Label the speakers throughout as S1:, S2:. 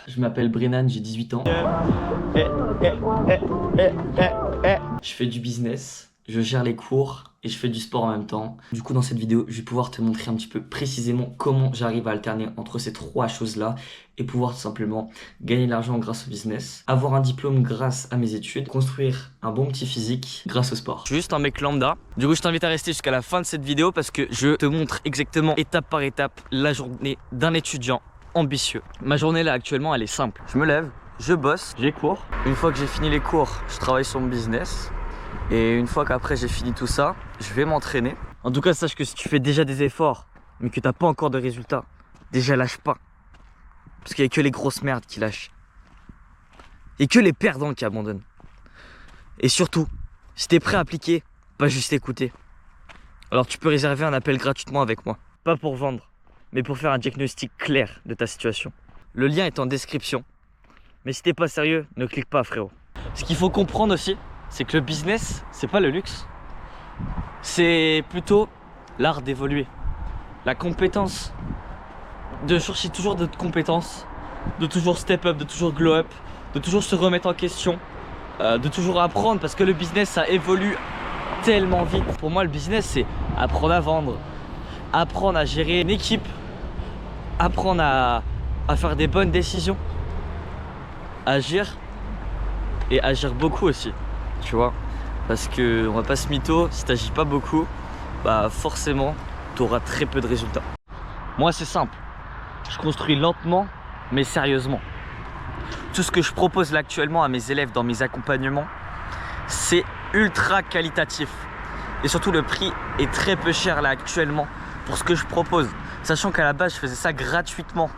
S1: Je m'appelle Brennan, j'ai 18 ans. Je fais du business, je gère les cours et je fais du sport en même temps. Du coup, dans cette vidéo, je vais pouvoir te montrer un petit peu précisément comment j'arrive à alterner entre ces trois choses-là et pouvoir tout simplement gagner de l'argent grâce au business, avoir un diplôme grâce à mes études, construire un bon petit physique grâce au sport. Je suis juste un mec lambda. Du coup, je t'invite à rester jusqu'à la fin de cette vidéo parce que je te montre exactement étape par étape la journée d'un étudiant ambitieux. Ma journée là actuellement, elle est simple. Je me lève, je bosse, j'ai cours. Une fois que j'ai fini les cours, je travaille sur mon business. Et une fois qu'après j'ai fini tout ça, je vais m'entraîner. En tout cas, sache que si tu fais déjà des efforts, mais que t'as pas encore de résultats, déjà lâche pas. Parce qu'il y a que les grosses merdes qui lâchent. Et que les perdants qui abandonnent. Et surtout, si t'es prêt à appliquer, pas juste écouter. Alors tu peux réserver un appel gratuitement avec moi. Pas pour vendre, mais pour faire un diagnostic clair de ta situation. Le lien est en description. Mais si t'es pas sérieux, ne clique pas, frérot. Ce qu'il faut comprendre aussi, c'est que le business, c'est pas le luxe. C'est plutôt l'art d'évoluer. La compétence. De chercher toujours d'autres compétences. De toujours step up, de toujours glow up. De toujours se remettre en question. De toujours apprendre parce que le business, ça évolue tellement vite. Pour moi, le business, c'est apprendre à vendre. Apprendre à gérer une équipe. Apprendre à faire des bonnes décisions. Agir. Et agir beaucoup aussi. Tu vois, parce que on va pas se mytho, si t'agis pas beaucoup, bah forcément t'auras très peu de résultats. Moi c'est simple, je construis lentement mais sérieusement. Tout ce que je propose là actuellement à mes élèves dans mes accompagnements, c'est ultra qualitatif. Et surtout le prix est très peu cher là actuellement pour ce que je propose. Sachant qu'à la base je faisais ça gratuitement.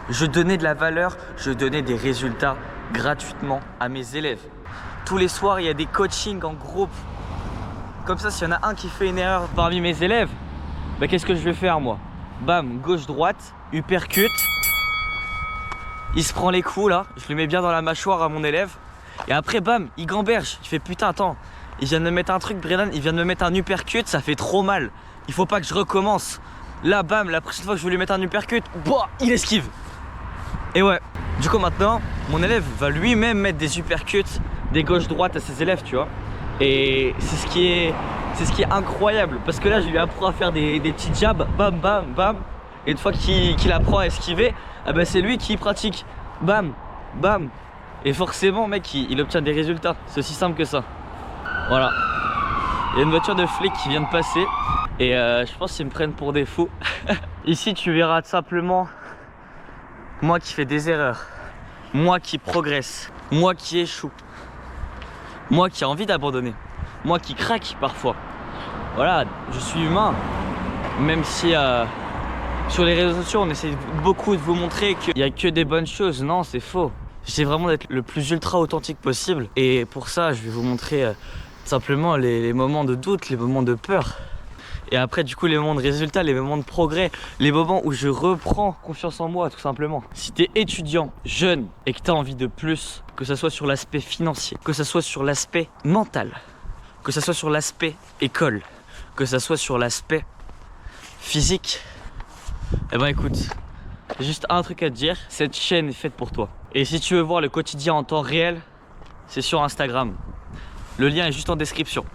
S1: Je donnais de la valeur, je donnais des résultats gratuitement à mes élèves. Tous les soirs, il y a des coachings en groupe. Comme ça, s'il y en a un qui fait une erreur parmi mes élèves, bah, qu'est-ce que je vais faire moi? Bam, gauche-droite, uppercut. Il se prend les coups là, je le mets bien dans la mâchoire à mon élève. Et après, bam, il gamberge. Il fait putain, attends, il vient de me mettre un truc, Brennan, il vient de me mettre un uppercut, ça fait trop mal. Il faut pas que je recommence. Là, bam, la prochaine fois que je vais lui mettre un uppercut, bah, il esquive. Et ouais, du coup maintenant, mon élève va lui-même mettre des uppercuts, des gauches-droites à ses élèves, tu vois. Et c'est ce qui est incroyable. Parce que là, je lui apprends à faire des petits jabs, bam, bam, bam. Et une fois qu'il apprend à esquiver, ah bah, c'est lui qui pratique, bam, bam. Et forcément, mec, il obtient des résultats. C'est aussi simple que ça. Voilà. Il y a une voiture de flic qui vient de passer. Et je pense qu'ils me prennent pour des fous. Ici, tu verras simplement moi qui fais des erreurs. Moi qui progresse. Moi qui échoue. Moi qui ai envie d'abandonner. Moi qui craque parfois. Voilà, je suis humain. Même si sur les réseaux sociaux, on essaie beaucoup de vous montrer qu'il n'y a que des bonnes choses. Non, c'est faux. J'essaie vraiment d'être le plus ultra authentique possible. Et pour ça, je vais vous montrer simplement les moments de doute, les moments de peur. Et après, du coup, les moments de résultats, les moments de progrès, les moments où je reprends confiance en moi, tout simplement. Si t'es étudiant, jeune, et que t'as envie de plus, que ce soit sur l'aspect financier, que ce soit sur l'aspect mental, que ce soit sur l'aspect école, que ce soit sur l'aspect physique, eh ben écoute, j'ai juste un truc à te dire, cette chaîne est faite pour toi. Et si tu veux voir le quotidien en temps réel, c'est sur Instagram. Le lien est juste en description.